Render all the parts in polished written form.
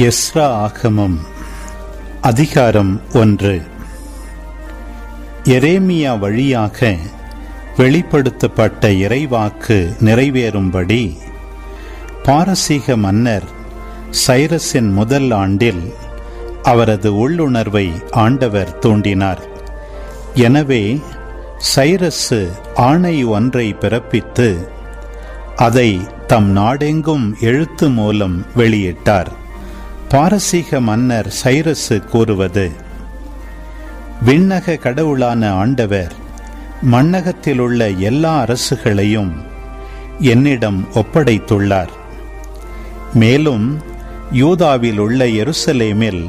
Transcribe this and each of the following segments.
Ezra ஆகமம் அதிகாரம் 1. எரேமியா வழியாக வெளிப்படுத்தப்பட்ட இறைவாக்கு நிறைவேறும்படி பாரசீக மன்னர் சைரஸின் முதல் ஆண்டில் அவரது உள்ளுணர்வை ஆண்டவர் தூண்டினார். எனவே சைரசு ஆணை ஒன்றை பிறப்பித்து அதை தம் நாடெங்கும் எழுத்து மூலம் வெளியிட்டார். பாரசீக மன்னர் சைரசு கூறுவது: விண்ணக கடவுளான ஆண்டவர் மண்ணகத்தில் உள்ள எல்லா அரசுகளையும் என்னிடம் ஒப்படைத்துள்ளார். மேலும் யூதாவில் உள்ள எருசலேமில்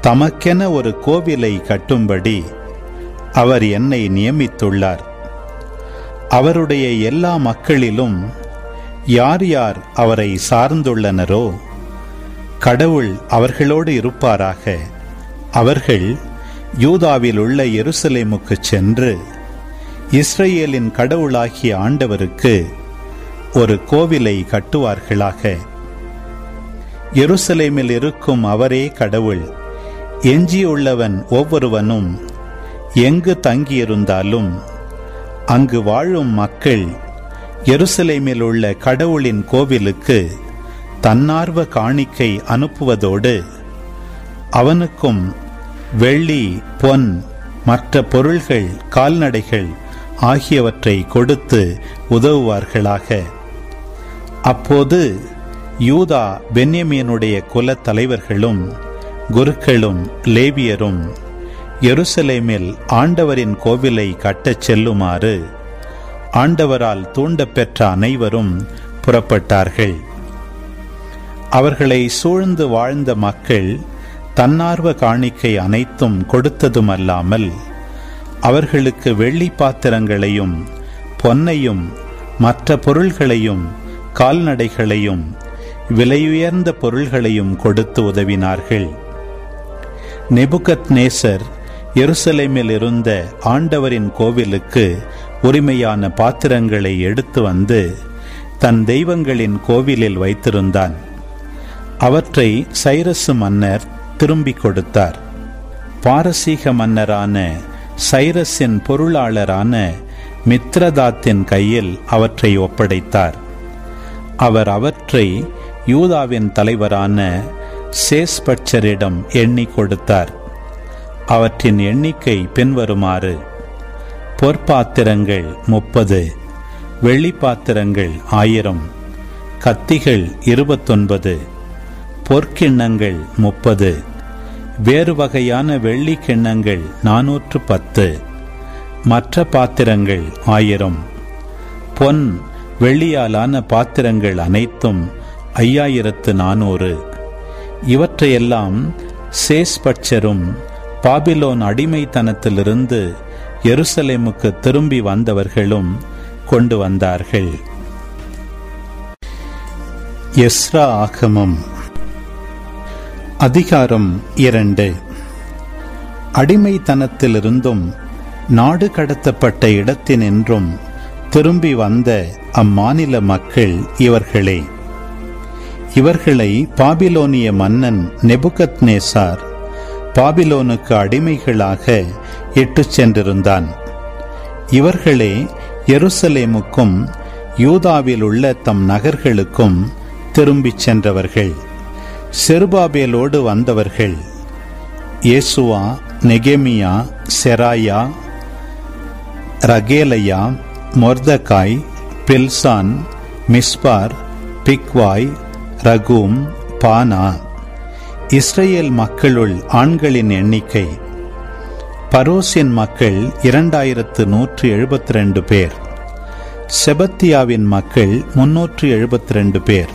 தமக்கென ஒரு கோவிலை கட்டும்படி அவர் என்னை நியமித்துள்ளார். அவருடைய எல்லா மக்களிலும் யார் யார் அவரை சார்ந்துள்ளனரோ கடவுள் அவர்களோடு இருப்பாராக. அவர்கள் யூதாவில் உள்ள எருசலேமுக்கு சென்று இஸ்ரேலின் கடவுளாகிய ஆண்டவருக்கு ஒரு கோவிலை கட்டுவார்களாக. எருசலேமில் இருக்கும் அவரே கடவுள். எஞ்சியுள்ளவன் ஒவ்வொருவனும் எங்கு தங்கியிருந்தாலும் அங்கு வாழும் மக்கள் எருசலேமில் உள்ள கடவுளின் கோவிலுக்கு தன்னார்வ காணிக்கை அனுப்புவதோடு அவனுக்கும் வெள்ளி, பொன், மற்ற பொருள்கள், கால்நடைகள் ஆகியவற்றை கொடுத்து உதவுவார்களாக. அப்போது யூதா பென்யமீனுடைய குல தலைவர்களும் குருக்களும் லேவியரும் எருசலேமில் ஆண்டவரின் கோவிலை கட்டச் செல்லுமாறு ஆண்டவரால் தூண்டப்பெற்ற அனைவரும் புறப்பட்டார்கள். அவர்களை சூழ்ந்து வாழ்ந்த மக்கள் தன்னார்வ காணிக்கை அனைத்தும் கொடுத்ததுமல்லாமல் அவர்களுக்கு வெள்ளி பாத்திரங்களையும் பொன்னையும் மற்ற பொருள்களையும் கால்நடைகளையும் விலையுயர்ந்த பொருள்களையும் கொடுத்து உதவினார்கள். நெபுகத்நேசர் எருசலேமில் இருந்த ஆண்டவரின் கோவிலுக்கு உரிமையான பாத்திரங்களை எடுத்து வந்து தன் தெய்வங்களின் கோவிலில் வைத்திருந்தான். அவற்றை சைரசு மன்னர் திரும்பிக் கொடுத்தார். பாரசீக மன்னரான சைரஸின் பொருளாளரான மித்ரதாத்தின் கையில் அவற்றை ஒப்படைத்தார். அவர் அவற்றை யூதாவின் தலைவரான சேஸ்பட்சரிடம் எண்ணி கொடுத்தார். அவற்றின் எண்ணிக்கை பின்வருமாறு: பொற்பாத்திரங்கள் 30, வெள்ளிப்பாத்திரங்கள் 1000, கத்திகள் 29, பொற்கிண்ணங்கள் 30, வேறு வகையான வெள்ளி கிண்ணங்கள் 410, மற்ற பாத்திரங்கள் 1000, பொன் வெள்ளியாலான பாத்திரங்கள் அனைத்தும் 5400. இவற்றையெல்லாம் சேஸ்பட்சரும் பாபிலோன் அடிமைத்தனத்திலிருந்து எருசலேமுக்கு திரும்பி வந்தவர்களும் கொண்டு வந்தார்கள். எஸ்ரா ஆகமம் அதிகாரம் 2. அடிமைத்தனத்திலிருந்தும் நாடு கடத்தப்பட்ட இடத்தினின்றும் திரும்பி வந்த அம்மாநில மக்கள் இவர்களே. இவர்களை பாபிலோனிய மன்னன் நெபுகத்நேசார் பாபிலோனுக்கு அடிமைகளாக இட்டுச் சென்றிருந்தான். இவர்களே எருசலேமுக்கும் யூதாவில் உள்ள தம் நகர்களுக்கும் திரும்பிச் சென்றவர்கள். செருபாபேலோடு வந்தவர்கள் யேசுவா, நெகேமியா, செராயா, ரகேலையா, மொர்தகாய், பில்சான், மிஸ்பார், பிக்வாய், ரகூம், பானா. இஸ்ரேல் மக்களுள் ஆண்களின் எண்ணிக்கை: பரோசின் மக்கள் 2172 பேர், செபத்தியாவின் மக்கள் 372 பேர்,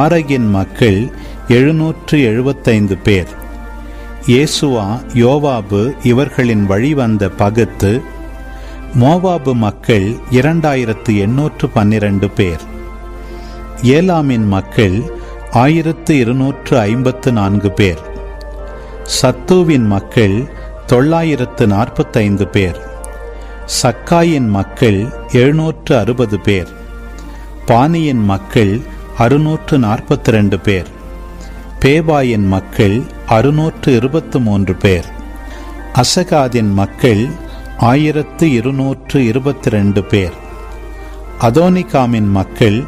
ஆரகின் மக்கள் 775 பேர், யேசுவா, யோவாபு இவர்களின் வழிவந்த பகுத்து. மோவாபு மக்கள் 2812 பேர், ஏலாமின் மக்கள் 1254 பேர், சத்தூவின் மக்கள் 945 பேர், சக்காயின் மக்கள் 760 பேர், பானியின் மக்கள் 642 பேர், பேபாயின் மக்கள் 623 பேர். அசகாதின் மக்கள் 1222 பேர். அதோனிகாமின் மக்கள்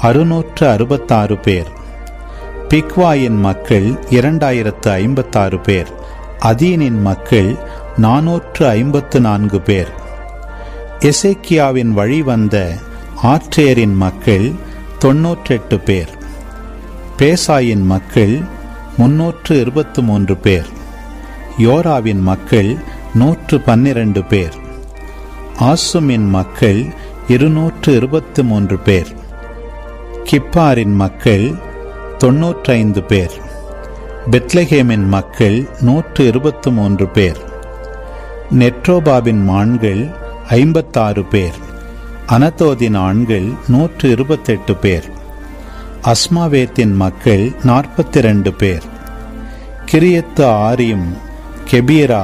666 பேர். பிக்வாயின் மக்கள் 2056 பேர். அதீனின் மக்கள் 454 பேர். எசேக்கியாவின் வழி வந்த ஆற்றேரின் மக்கள் 98 பேர். பேசாயின் மக்கள் 323 பேர். யோராவின் மக்கள் 112 பேர். ஆசுமின் மக்கள் 223 பேர். கிப்பாரின் மக்கள் 95 பேர். பெத்லகேமின் மக்கள் 123 பேர். நெட்ரோபாவின் ஆண்கள் 56 பேர். அனதோதின் ஆண்கள் 128 பேர். அஸ்மாவேத்தின் மக்கள் 42 பேர். கிரியத்து ஆரிம், கெபீரா,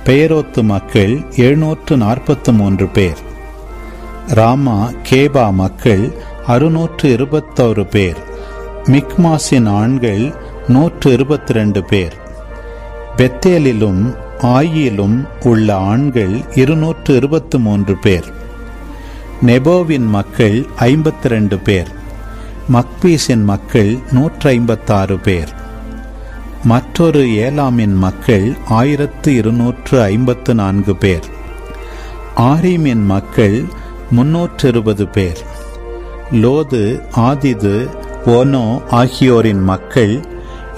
பெயரோத்து மக்கள் 743 பேர். ராமா, கேபா மக்கள் 621 பேர். மிக்மாசின் ஆண்கள் 122 பேர். பெத்தேலிலும் ஆயிலும் உள்ள ஆண்கள் 223 பேர். நெபோவின் மக்கள் 52 பேர். மக்பீஸின் மக்கள் 156 பேர். மற்றொரு ஏலாமின் மக்கள் 1254 பேர். ஆரீமின் மக்கள் 320 பேர். லோது, ஆதிது, ஓனோ ஆகியோரின் மக்கள்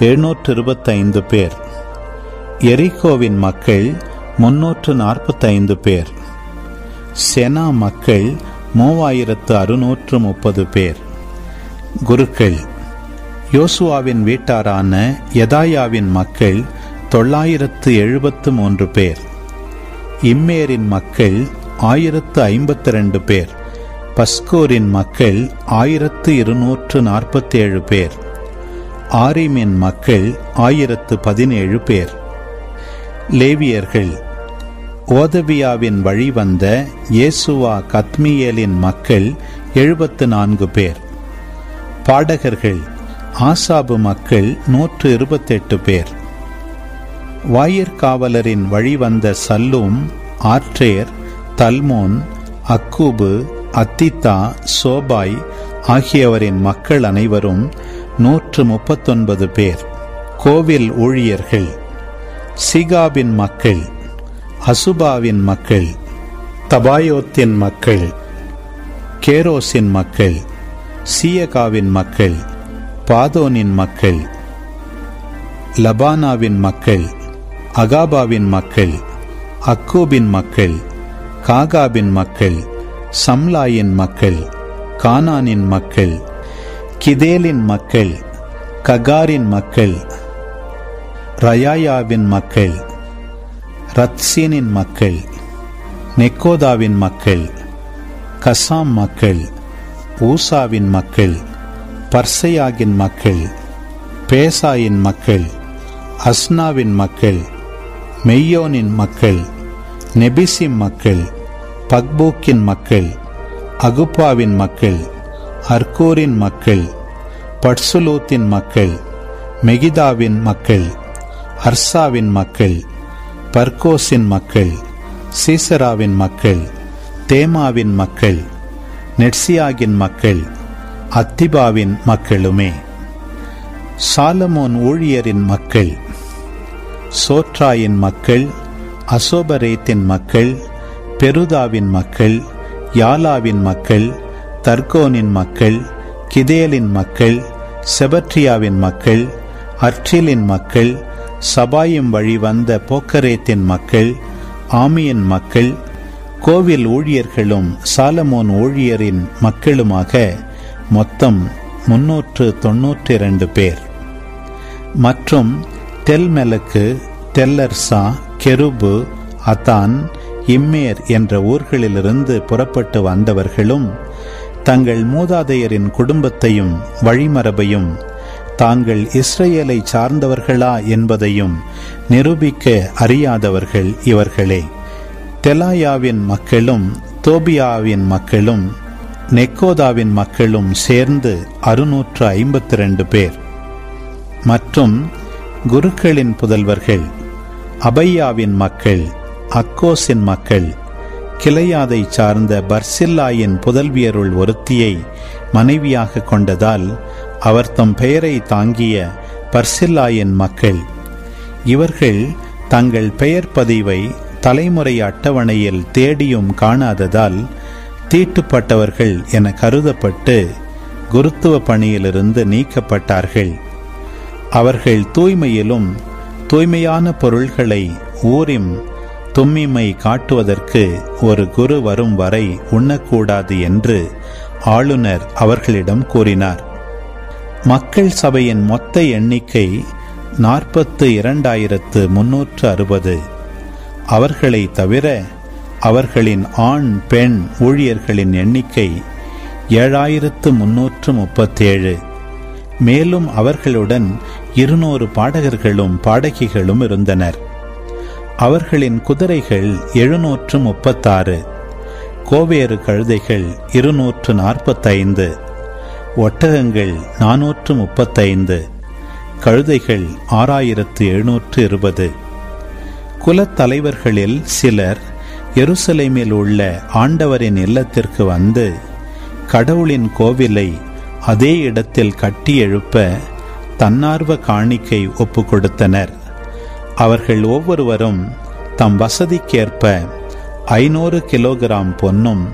725 பேர். எரிகோவின் மக்கள் 345 பேர். செனா மக்கள் 3630 பேர். குருக்கள்: யோசுவாவின் வீட்டாரான யதாயாவின் மக்கள் 973 பேர். இம்மேரின் மக்கள் 1052 பேர். பஸ்கூரின் மக்கள் 1247 பேர். ஆரிமின் மக்கள் 1017 பேர். லேவியர்கள்: ஓதவியாவின் வழி வந்த இயேசுவா கத்மியேலின் மக்கள் 74 பேர். பாடகர்கள்: ஆசாபு மக்கள் 128 பேர். வாயிற்காவலரின் வழி வந்த சல்லூம், ஆற்றேர், தல்மோன், அக்கூபு, அத்தித்தா, சோபாய் ஆகியவரின் மக்கள் அனைவரும் 139 பேர். கோவில் ஊழியர்கள்: சிகாபின் மக்கள், அசுபாவின் மக்கள், தபாயோத்தின் மக்கள், கேரோசின் மக்கள், சீயகாவின் மக்கள், பாதோனின் மக்கள், லபானாவின் மக்கள், அகாபாவின் மக்கள், அக்கூபின் மக்கள், காகாபின் மக்கள், சம்லாயின் மக்கள், கானானின் மக்கள், கிதேலின் மக்கள், ககாரின் மக்கள், ரயாயாவின் மக்கள், ரத்சீனின் மக்கள், நெக்கோதாவின் மக்கள், கசாம் மக்கள், ஊசாவின் மக்கள், பர்சையாகின் மக்கள், பேசாயின் மக்கள், அஸ்னாவின் மக்கள், மெய்யோனின் மக்கள், நெபிசிம் மக்கள், பக்பூக்கின் மக்கள், அகுப்பாவின் மக்கள், அர்கூரின் மக்கள், பட்சுலூத்தின் மக்கள், மெகிதாவின் மக்கள், அர்சாவின் மக்கள், பர்கோசின் மக்கள், சீசராவின் மக்கள், தேமாவின் மக்கள், நெட்சியாகின் மக்கள், அத்திபாவின் மக்களுமே. சாலமோன் ஊழியரின் மக்கள்: சோற்றாயின் மக்கள், அசோபரேத்தின் மக்கள், பெருதாவின் மக்கள், யாலாவின் மக்கள், தர்கோனின் மக்கள், கிதேலின் மக்கள், செபட்ரியாவின் மக்கள், அர்ச்சிலின் மக்கள், சபாயும் வழி வந்த போக்கரேத்தின் மக்கள், ஆமியின் மக்கள், கோவில் ஊழியர்களும் சாலமோன் ஊழியரின் மக்களுமாக மொத்தம் 392 பேர். மற்றும் தெல்மெலக்கு, தெல்லர்சா, கெருபு, அதான், இம்மேர் என்ற ஊர்களிலிருந்து புறப்பட்டு வந்தவர்களும் தங்கள் மூதாதையரின் குடும்பத்தையும் வழிமரபையும் தாங்கள் இஸ்ரேலை சார்ந்தவர்களா என்பதையும் நிரூபிக்க அறியாதவர்கள் இவர்களே. தெலாயாவின் மக்களும் தோபியாவின் மக்களும் நெக்கோதாவின் மக்களும் சேர்ந்து 652 பேர். மற்றும் குருக்களின் புதல்வர்கள் அபையாவின் மக்கள், அக்கோஸின் மக்கள், கிளையாதை சார்ந்த பர்சில்லாயின் புதல்வியருள் ஒருத்தியை மனைவியாக கொண்டதால் அவர் தம் பெயரை தாங்கிய பர்சில்லாயின் மக்கள். இவர்கள் தங்கள் பெயர் பதிவை தலைமுறை அட்டவணையில் தேடியும் காணாததால் தீட்டுப்பட்டவர்கள் என கருதப்பட்டு குருத்துவ பணியிலிருந்து நீக்கப்பட்டார்கள். அவர்கள் தூய்மையிலும் தூய்மையான பொருள்களை ஊரிம் தும்மிமை காட்டுவதற்கு ஒரு குரு வரும் வரை உண்ணக்கூடாது என்று ஆளுநர் அவர்களிடம் கூறினார். மக்கள் சபையின் மொத்த எண்ணிக்கை 42,360. அவர்களை தவிர அவர்களின் ஆண் பெண் ஊழியர்களின் எண்ணிக்கை 7,337. மேலும் அவர்களுடன் 200 பாடகர்களும் பாடகிகளும் இருந்தனர். அவர்களின் குதிரைகள் 736, கோவேறு கழுதைகள் 245, ஒட்டகங்கள் 435, கழுதைகள் 6,720. குலத்தலைவர்களில் சிலர் எருசலேமில் உள்ள ஆண்டவரின் இல்லத்திற்கு வந்து கடவுளின் கோவிலை அதே இடத்தில் கட்டி எழுப்ப தன்னார்வ காணிக்கை ஒப்பு கொடுத்தனர். அவர்கள் ஒவ்வொருவரும் தம் வசதிக்கேற்ப 500 கிலோகிராம் பொன்னும்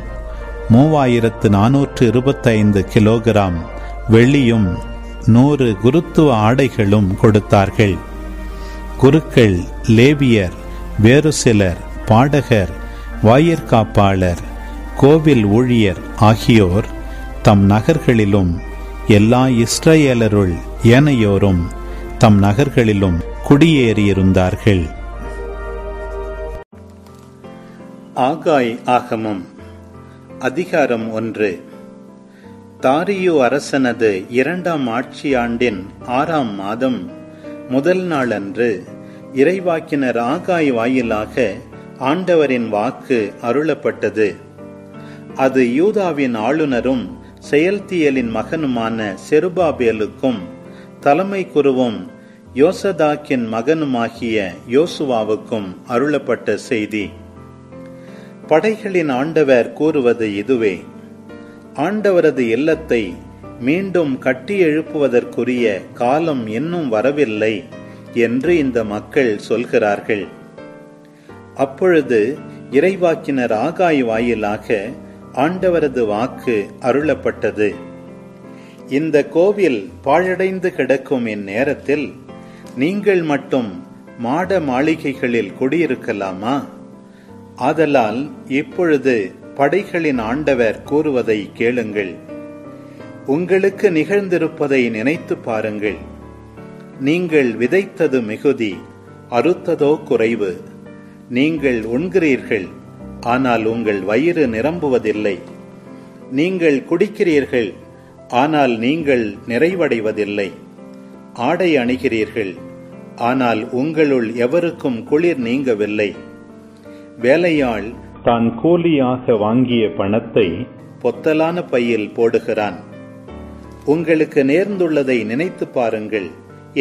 3,425 கிலோகிராம் வெள்ளியும் 100 குருத்துவ ஆடைகளும் கொடுத்தார்கள். குருக்கள், லேவியர், வேறு சிலர், பாடகர், வாயிற்காப்பாளர், கோவில் ஊழியர் ஆகியோர் தம் நகர்களிலும் எல்லா இஸ்ரவேலருள் ஏனையோரும் தம் நகர்களிலும் குடியேறியிருந்தார்கள். ஆகாய் ஆகமம் அதிகாரம் 1. தாரியு அரசனது 2ஆம் ஆட்சி ஆண்டின் 6ஆம் மாதம் முதல் நாள் அன்று இறைவாக்கினர் ஆகாய் வாயிலாக ஆண்டவரின் வாக்கு அருளப்பட்டது. அது யூதாவின் ஆளுநரும் செயல்தியலின் மகனுமான செருபாபேலுக்கும் தலைமை குருவும் யோசதாக்கின் மகனுமாகிய யோசுவாவுக்கும் அருளப்பட்ட செய்தி. படைகளின் ஆண்டவர் கூறுவது இதுவே: ஆண்டவரது இல்லத்தை மீண்டும் கட்டி எழுப்புவதற்குரிய காலம் இன்னும் வரவில்லை என்று இந்த மக்கள் சொல்கிறார்கள். அப்பொழுது இறைவாக்கினர் ஆகாய் வாயிலாக ஆண்டவரது வாக்கு அருளப்பட்டது. இந்த கோவில் பாழடைந்து கிடக்கும் இந்நேரத்தில் நீங்கள் மட்டும் மாட மாளிகைகளில் குடியிருக்கலாமா? ஆதலால் இப்பொழுது படைகளின் ஆண்டவர் கூறுவதை கேளுங்கள். உங்களுக்கு நிகழ்ந்திருப்பதை நினைத்து பாருங்கள். நீங்கள் விதைத்தது மிகுதி, அறுத்ததோ குறைவு. நீங்கள் உண்கிறீர்கள், ஆனால் உங்கள் வயிறு நிரம்புவதில்லை. நீங்கள் குடிக்கிறீர்கள், ஆனால் நீங்கள் நிறைவடைவதில்லை. ஆடை அணிகிறீர்கள், ஆனால் உங்களுள் எவருக்கும் குளிர் நீங்கவில்லை. வேலையாள் தான் கூலியாக வாங்கிய பணத்தை பொத்தலான பையில் போடுகிறான். உங்களுக்கு நேர்ந்துள்ளதை நினைத்து பாருங்கள்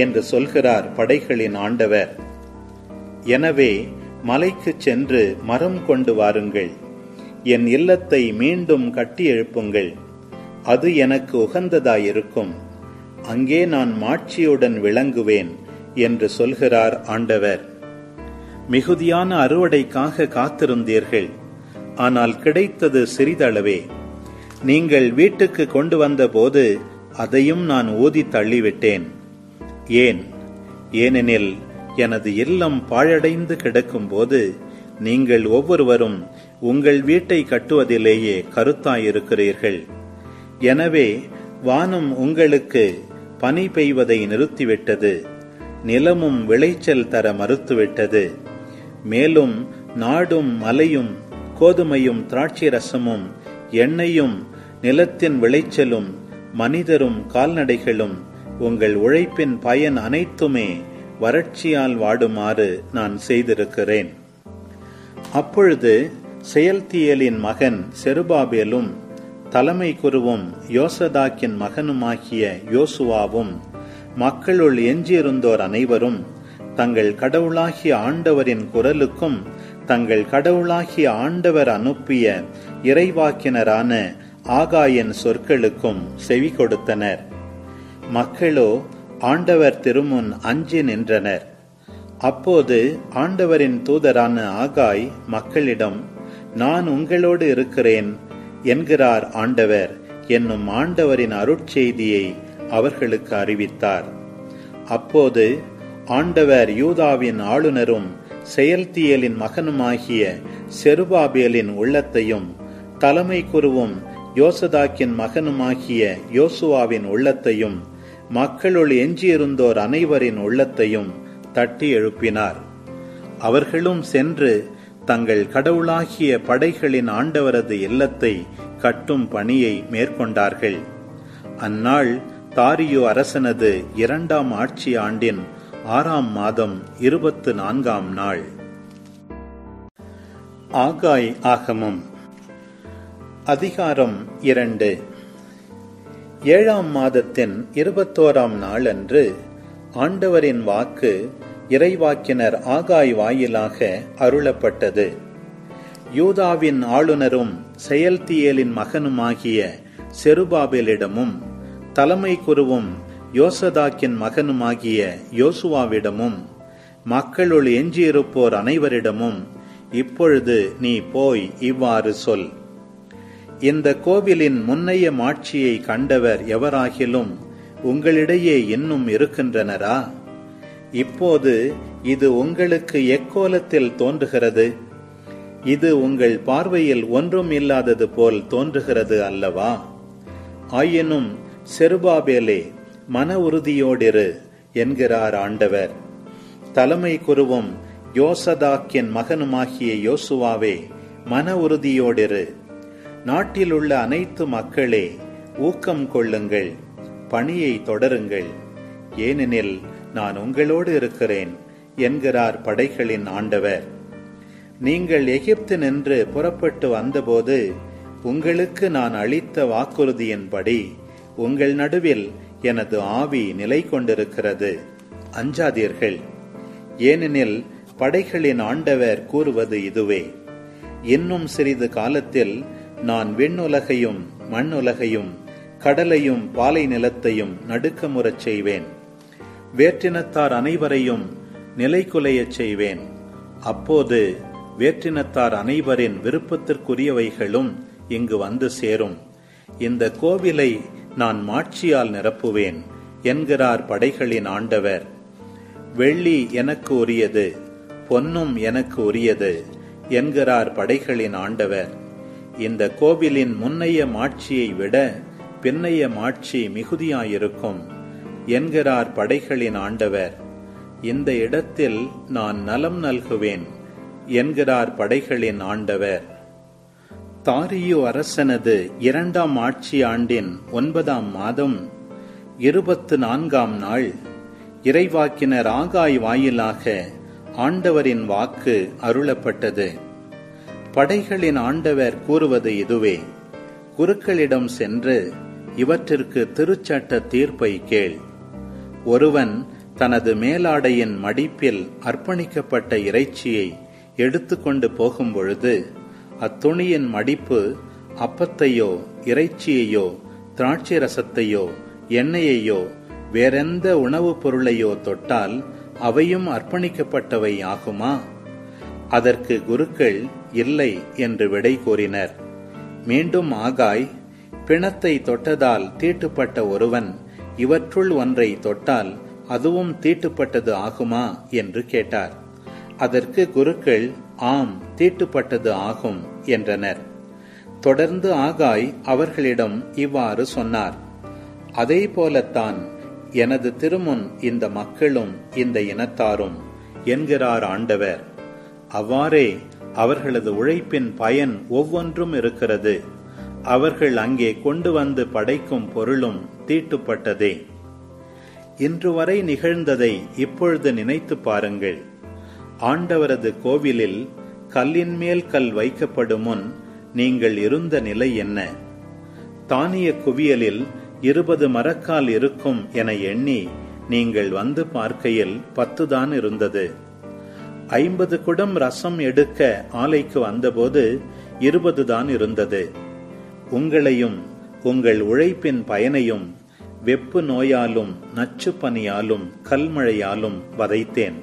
என்று சொல்கிறார் படைகளின் ஆண்டவர். எனவே மலைக்கு சென்று மரம் கொண்டு வாருங்கள். என் இல்லத்தை மீண்டும் கட்டி எழுப்புங்கள். அது எனக்கு உகந்ததாயிருக்கும். அங்கே நான் மாட்சியுடன் விளங்குவேன் என்று சொல்கிறார் ஆண்டவர். மிகுதியான அறுவடைக்காக காத்திருந்தீர்கள், ஆனால் கிடைத்தது சிறிதளவே. நீங்கள் வீட்டுக்கு கொண்டு வந்த போது அதையும் நான் ஊதி தள்ளிவிட்டேன். ஏன்? ஏனெனில் எனது இல்லம் பாழடைந்து கிடக்கும் போது நீங்கள் ஒவ்வொருவரும் உங்கள் வீட்டை கட்டுவதிலேயே கருத்தாயிருக்கிறீர்கள். எனவே வானம் உங்களுக்கு பனி பெய்வதை நிறுத்திவிட்டது, நிலமும் விளைச்சல் தர மறுத்துவிட்டது. மேலும் நாடும் மலையும் கோதுமையும் திராட்சை ரசமும் எண்ணெயும் நிலத்தின் விளைச்சலும் மனிதரும் கால்நடைகளும் உங்கள் உழைப்பின் பயன் அனைத்துமே வறட்சியால் வாடுமாறு நான் செய்திருக்கிறேன். அப்பொழுது செயல்தியலின் மகன் செருபாபேலும் தலைமை குருவும் யோசதாக்கின் மகனுமாகிய யோசுவாவும் மக்களுள் எஞ்சியிருந்தோர் அனைவரும் தங்கள் கடவுளாகிய ஆண்டவரின் குரலுக்கும் தங்கள் கடவுளாகிய ஆண்டவர் அனுப்பிய இறைவாக்கினரான ஆகாயின் சொற்களுக்கும் செவி கொடுத்தனர். மக்களோ ஆண்டவர் திருமுன் அஞ்சி நின்றனர். அப்போது ஆண்டவரின் தூதரான ஆகாய் மக்களிடம், நான் உங்களோடு இருக்கிறேன் என்கிறார் ஆண்டவர் என்னும் ஆண்டவரின் அருட்செய்தியை அவர்களுக்கு அறிவித்தார். அப்போது ஆண்டவர் யூதாவின் ஆளுநரும் செயல்தியலின் மகனுமாகிய செருபாபேலின் உள்ளத்தையும் தலைமை குருவும் யோசதாக்கின் மகனுமாகிய யோசுவாவின் உள்ளத்தையும் மக்களுள் எஞ்சியிருந்தோர் அனைவரின் உள்ளத்தையும் தட்டி எழுப்பினார். அவர்களும் சென்று தங்கள் கடவுளாகிய படைகளின் ஆண்டவரது இல்லத்தை கட்டும் பணியை மேற்கொண்டார்கள். அந்நாள் தாரியு அரசனது 2ஆம் ஆட்சி ஆண்டின் 6ஆம் மாதம் 24ஆம் நாள். ஆகாய் ஆகமம் அதிகாரம் 2. 7ஆம் மாதத்தின் 21ஆம் நாள் அன்று ஆண்டவரின் வாக்கு இறைவாக்கினர் ஆகாய் வாயிலாக அருளப்பட்டது. யூதாவின் ஆளுநரும் செயல்தியலின் மகனுமாகிய செருபாபேலிடமும் தலைமை குருவும் யோசதாக்கின் மகனுமாகிய யோசுவாவிடமும் மக்களுள் எஞ்சியிருப்போர் அனைவரிடமும் இப்பொழுது நீ போய் இவ்வாறு சொல். இந்த கோவிலின் முன்னைய மாட்சியை கண்டவர் எவராகிலும் உங்களிடையே இன்னும் இருக்கின்றனரா? இப்போது இது உங்களுக்கு எக்கோலத்தில் தோன்றுகிறது? இது உங்கள் பார்வையில் ஒன்றும் இல்லாதது போல் தோன்றுகிறது அல்லவா? ஆயினும் செருபாபேலே, மன உறுதியோடிரு என்கிறார் ஆண்டவர். தலைமை குருவும் யோசதாக்கின் மகனுமாகிய யோசுவாவே, மன உறுதியோடிரு. நாட்டிலுள்ள அனைத்து மக்களே, ஊக்கம் கொள்ளுங்கள், பணியை தொடருங்கள், ஏனெனில் நான் உங்களோடு இருக்கிறேன் என்கிறார் படைகளின் ஆண்டவர். நீங்கள் எகிப்து நின்று புறப்பட்டு வந்தபோது உங்களுக்கு நான் அளித்த வாக்குறுதியின்படி உங்கள் நடுவில் எனது ஆவி நிலை கொண்டிருக்கிறது. அஞ்சாதீர்கள், ஏனெனில் படைகளின் ஆண்டவர் கூறுவது இதுவே: இன்னும் சிறிது காலத்தில் நான் விண்ணுலகையும் மண்ணுலகையும் கடலையும் பாலை நிலத்தையும் நடுக்கமுறச் செய்வேன். வேற்றினத்தார் அனைவரையும் நிலைகுலையச் செய்வேன். அப்போது வேற்றினத்தார் அனைவரின் விருப்பத்திற்குரியவைகளும் இங்கு வந்து சேரும். இந்த கோவிலை நான் மாட்சியால் நிரப்புவேன் என்கிறார் படைகளின் ஆண்டவர். வெள்ளி எனக்கு உரியது, பொன்னும் எனக்கு உரியது என்கிறார் படைகளின் ஆண்டவர். இந்த கோவிலின் முன்னைய மாட்சியை விட பின்னைய மாட்சி மிகுதியாயிருக்கும் என்கிறார் படைகளின் ஆண்டவர். இந்த இடத்தில் நான் நலம் நல்குவேன் என்கிறார் படைகளின் ஆண்டவர். தாரியு அரசனது 2ஆம் ஆட்சி ஆண்டின் 9ஆம் மாதம் 24ஆம் நாள் இறைவாக்கினர் ஆகாய் வாயிலாக ஆண்டவரின் வாக்கு அருளப்பட்டது. படைகளின் ஆண்டவர் கூறுவது இதுவே: குருக்களிடம் சென்று இவற்றிற்கு திருச்சட்ட தீர்ப்பை கேள். ஒருவன் தனது மேலாடையின் மடிப்பில் அர்ப்பணிக்கப்பட்ட இறைச்சியை எடுத்துக்கொண்டு போகும் பொழுது அத்துணியின் மடிப்பு அப்பத்தையோ இறைச்சியையோ திராட்சை ரசத்தையோ எண்ணெயையோ வேறெந்த உணவுப் பொருளையோ தொட்டால் அவையும் அர்ப்பணிக்கப்பட்டவை ஆகுமா? அதற்கு குருக்கள் இல்லை என்று விடை கூறினர். மீண்டும் ஆகாய், பிணத்தை தொட்டதால் தீட்டுப்பட்ட ஒருவன் இவற்றுள் ஒன்றை தொட்டால் அதுவும் தீட்டுப்பட்டது ஆகுமா என்று கேட்டார். அதற்கு குருக்கள் ஆம், தீட்டுப்பட்டது ஆகும் என்றனர். தொடர்ந்து ஆகாய் அவர்களிடம் இவ்வாறு சொன்னார்: அதே போலத்தான் எனது திருமுன் இந்த மக்களும் இந்த இனத்தாரும் என்கிறார் ஆண்டவர். அவ்வாறே அவர்களது உழைப்பின் பயன் ஒவ்வொன்றும் இருக்கிறது. அவர்கள் அங்கே கொண்டு வந்து படைக்கும் பொருளும் தீட்டுப்பட்டதே. இன்று வரை நிகழ்ந்ததை இப்பொழுது நினைத்து பாருங்கள். ஆண்டவரது கோவிலில் கல்லின் மேல் கல் வைக்கப்படும் முன் நீங்கள் இருந்த நிலை என்ன? தானிய குவியலில் 20 மரக்கால் இருக்கும் என எண்ணி நீங்கள் வந்து பார்க்கையில் 10 தான் இருந்தது. 50 குடம் ரசம் எடுக்க ஆலைக்கு வந்தபோது 20 தான் இருந்தது. உங்களையும் உங்கள் உழைப்பின் பயனையும் வெப்பு நோயாலும் நச்சு பனியாலும் கல்மழையாலும் வதைத்தேன்.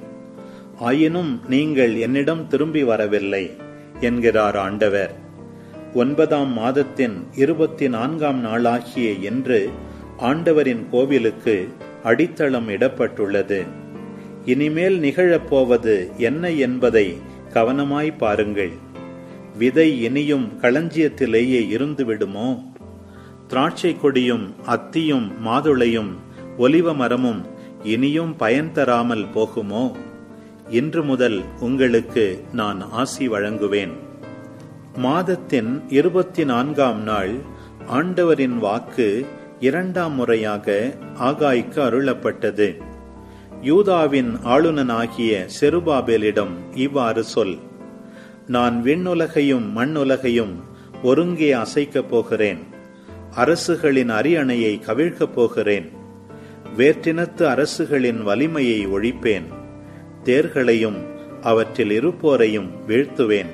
ஆயினும் நீங்கள் என்னிடம் திரும்பி வரவில்லை என்கிறார் ஆண்டவர். 9ஆம் மாதத்தின் 24ஆம் நாளாகிய இன்று ஆண்டவரின் கோவிலுக்கு அடித்தளம் இடப்பட்டுள்ளது. இனிமேல் நிகழப்போவது என்ன என்பதை கவனமாய் பாருங்கள். விதை இனியும் களஞ்சியத்திலேயே இருந்து விடுமோ? திராட்சை கொடியும் அத்தியும் மாதுளையும் ஒலிவ மரமும் இனியும் பயன் தராமல் போகுமோ? இன்று முதல் உங்களுக்கு நான் ஆசி வழங்குவேன். மாதத்தின் 24ஆம் நாள் ஆண்டவரின் வாக்கு 2ஆம் முறையாக ஆகாய்க்கு அருளப்பட்டது. யூதாவின் ஆளுநனாகிய செருபாபேலிடம் இவ்வாறு சொல்: நான் விண்ணுலகையும் மண்ணுலகையும் ஒருங்கே அசைக்கப் போகிறேன். அரசுகளின் அரியணையை கவிழ்க்கப் போகிறேன். வேற்றினத்து அரசுகளின் வலிமையை ஒழிப்பேன். தேர்களையும் அவற்றில் இருப்போரையும் வீழ்த்துவேன்.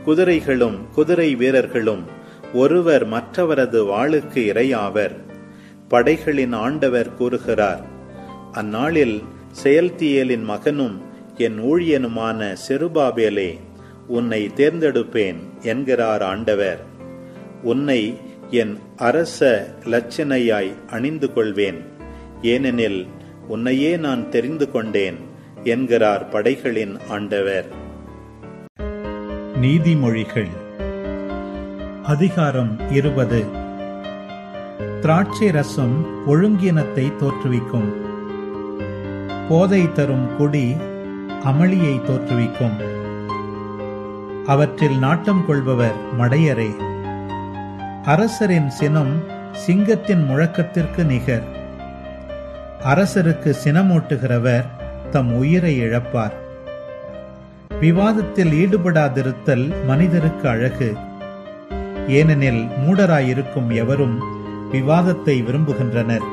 குதிரைகளும் குதிரை வீரர்களும் ஒருவர் மற்றவரது வாளுக்கு இரையாவர். படைகளின் ஆண்டவர் கூறுகிறார்: அந்நாளில் செயல்தியேலின் மகனும் என் ஊழியனுமான செருபாபேலே, உன்னை தேர்ந்தெடுப்பேன் என்கிறார் ஆண்டவர். உன்னை என் அரச லட்சணையாய் அணிந்து கொள்வேன். ஏனெனில் உன்னையே நான் தெரிந்து கொண்டேன் என்கிறார் படைகளின் ஆண்டவர். நீதிமொழிகள் அதிகாரம் 20. திராட்சை ரசம் ஒழுங்கினத்தை தோற்றுவிக்கும். போதை தரும் குடி அமளியை தோற்றுவிக்கும். அவற்றில் நாட்டம் கொள்பவர் மடையரே. அரசரின் சினம் சிங்கத்தின் முழக்கத்திற்கு நிகர். அரசருக்கு சினமூட்டுகிறவர் தம் உயிரை இழப்பார். விவாதத்தில் ஈடுபடாதிருத்தல் மனிதருக்கு அழகு. ஏனெனில் மூடராயிருக்கும் எவரும் விவாதத்தை விரும்புகின்றனர்.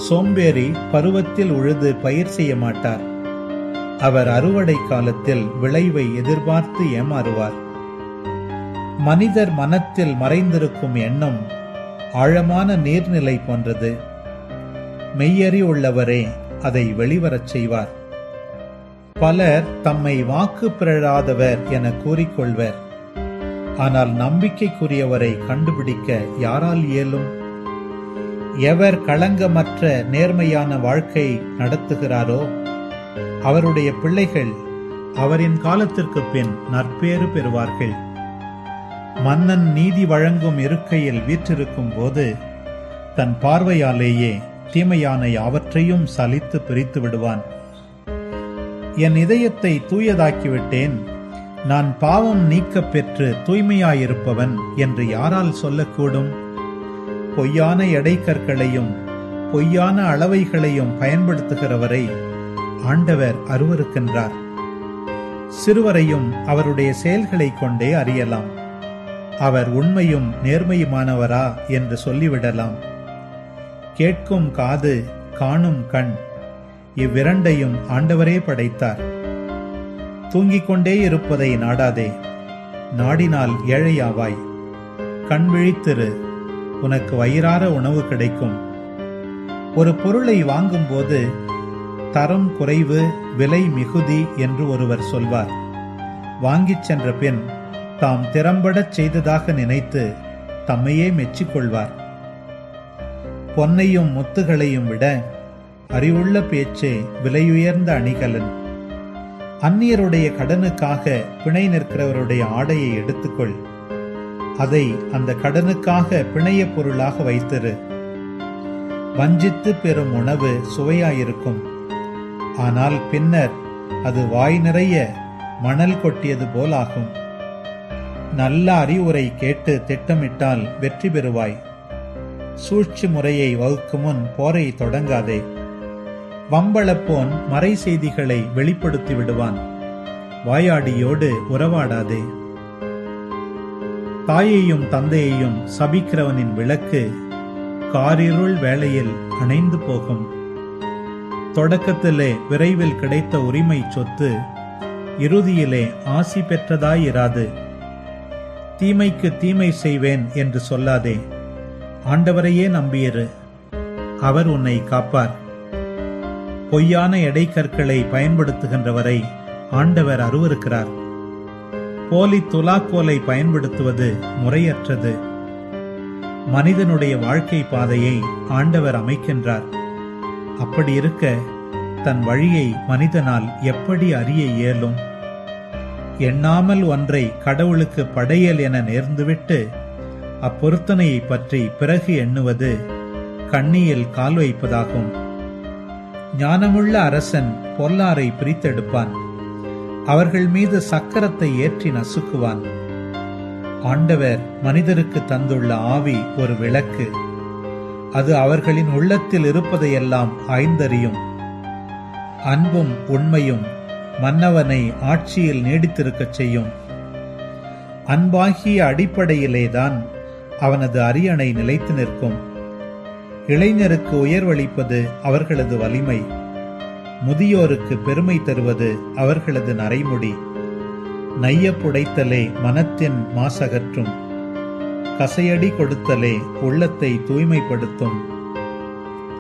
சோம்பேறி பருவத்தில் உழுது பயிர் செய்ய மாட்டார். அவர் அறுவடை காலத்தில் விளைவை எதிர்பார்த்து ஏமாறுவார். மனிதர் மனத்தில் மறைந்திருக்கும் எண்ணம் ஆழமான நீர்நிலை போன்றது. மெய்யறி உள்ளவரே அதை வெளிவரச் செய்வார். பலர் தம்மை வாக்கு பிறழாதவர் என கூறிக்கொள்வர். ஆனால் நம்பிக்கைக்குரியவரை கண்டுபிடிக்க யாரால் இயலும்? எவர் களங்கமற்ற நேர்மையான வாழ்க்கை நடத்துகிறாரோ அவருடைய பிள்ளைகள் அவரின் காலத்திற்கு பின் நற்பேறு பெறுவார்கள். மன்னன் நீதி வழங்கும் இருக்கையில் வீற்றிருக்கும் போது தன் பார்வையாலேயே தீமையான யாவற்றையும் சலித்து பிரித்து விடுவான். என் இதயத்தை தூயதாக்கிவிட்டேன், நான் பாவம் நீக்க பெற்று தூய்மையாயிருப்பவன் என்று யாரால் சொல்லக்கூடும்? பொய்யான எடைக்கற்களையும் பொய்யான அளவைகளையும் பயன்படுத்துகிறவரை ஆண்டவர் அருவருக்கின்றார். சிறுவரையும் அவருடைய செயல்களை கொண்டே அறியலாம். அவர் உண்மையும் நேர்மையுமானவரா என்று சொல்லிவிடலாம். கேட்கும் காது, காணும் கண், இவ்விரண்டையும் ஆண்டவரே படைத்தார். தூங்கிக் கொண்டே இருப்பதை நாடாதே, நாடினால் ஏழையாவாய். கண் விழித்திரு, உனக்கு வயிறார உணவு கிடைக்கும். ஒரு பொருளை வாங்கும்போது தரம் குறைவு, விலை மிகுதி என்று ஒருவர் சொல்வார். வாங்கிச் சென்ற பின் தாம் திறம்படச் செய்ததாக நினைத்து தம்மையே மெச்சிக்கொள்வார். பொன்னையும் முத்துகளையும் விட அறிவுள்ள பேச்சே விலையுயர்ந்த அணிகலன். அந்நியருடைய கடனுக்காக பிணை நிற்கிறவருடைய ஆடையை எடுத்துக்கொள். அதை அந்த கடனுக்காக பிணைய பொருளாக வைத்திரு. வஞ்சித்து பெறும் உணவு சுவையாயிருக்கும். ஆனால் பின்னர் அது வாய் நிறைய மணல் கொட்டியது போலாகும். நல்ல அறிவுரை கேட்டு திட்டமிட்டால் வெற்றி பெறுவாய். சூழ்ச்சி முறையை வகுக்கும் முன் போரை தொடங்காதே. வம்பளப்போன் மறை செய்திகளை வெளிப்படுத்தி விடுவான். வாயாடியோடு உறவாடாதே. தாயையும் தந்தையையும் சபிக்கிறவனின் விளக்கு காரிருள் வேளையில் அணைந்து போகும். தொடக்கத்திலே விரைவில் கிடைத்த உரிமை சொத்து இறுதியிலே ஆசி பெற்றதாயிராது. தீமைக்கு தீமை செய்வேன் என்று சொல்லாதே, ஆண்டவரையே நம்பியிரு, அவர் உன்னை காப்பார். பொய்யான எடைக்கற்களை பயன்படுத்துகின்றவரை ஆண்டவர் அருவருக்கிறார். போலி துலாக்கோலை பயன்படுத்துவது முறையற்றது. மனிதனுடைய வாழ்க்கை பாதையை ஆண்டவர் அமைக்கின்றார். அப்படி இருக்க தன் வழியை மனிதனால் எப்படி அறிய இயலும்? எண்ணாமல் ஒன்றை கடவுளுக்கு படையல் என நேர்ந்துவிட்டு அப்பொருத்தனையை பற்றி பிறகு எண்ணுவது கண்ணியில் கால் வைப்பதாகும். ஞானமுள்ள அரசன் பொல்லாரை பிரித்தெடுப்பான், அவர்கள் மீது சக்கரத்தை ஏற்றி நசுக்குவான். ஆண்டவர் மனிதருக்கு தந்துள்ள ஆவி ஒரு விளக்கு, அது அவர்களின் உள்ளத்தில் இருப்பதையெல்லாம் ஆய்ந்தறியும். அன்பும் உண்மையும் மன்னவனை ஆட்சியில் நீடித்திருக்கச் செய்யும். அன்பாகிய அடிப்படையிலேதான் அவனது அரியணை நிலைத்து நிற்கும். இளைஞருக்கு உயர்வளிப்பது அவர்களது வலிமை, முதியோருக்கு பெருமை தருவது அவர்களது நரைமுடி. நைய புடைத்தலே மனத்தின் மாசகற்றும், கசையடி கொடுத்தலே உள்ளத்தை தூய்மைப்படுத்தும்.